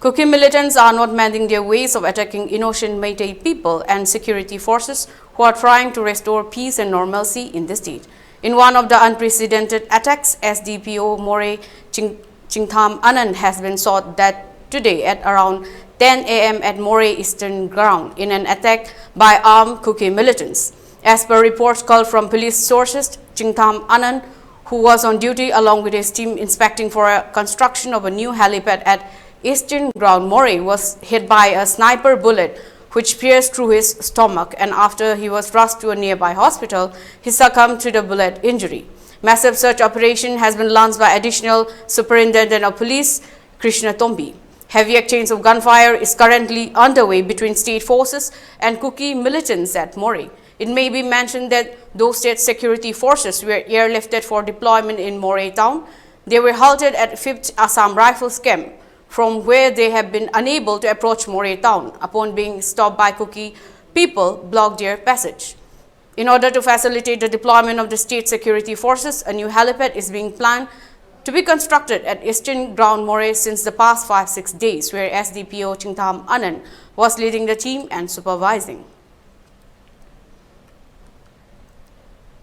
Kuki militants are not mending their ways of attacking innocent Meitei people and security forces who are trying to restore peace and normalcy in the state. In one of the unprecedented attacks, SDPO Moreh Chingtham Anand has been shot dead today at around 10 a.m. at Moreh Eastern Ground in an attack by armed Kuki militants. As per reports called from police sources, Chingtham Anand, who was on duty along with his team inspecting for a construction of a new helipad at Eastern Ground Moreh, was hit by a sniper bullet which pierced through his stomach, and after he was rushed to a nearby hospital, he succumbed to the bullet injury. Massive search operation has been launched by Additional Superintendent of Police Krishna Tombi. Heavy exchange of gunfire is currently underway between state forces and Kuki militants at Moreh. It may be mentioned that those state security forces were airlifted for deployment in Moreh town. They were halted at 5th Assam Rifles camp, from where they have been unable to approach Moreh town. Upon being stopped by Kuki, people blocked their passage. In order to facilitate the deployment of the state security forces, a new helipad is being planned to be constructed at Eastern Ground Moreh since the past 5-6 days, where SDPO Chingtham Anand was leading the team and supervising.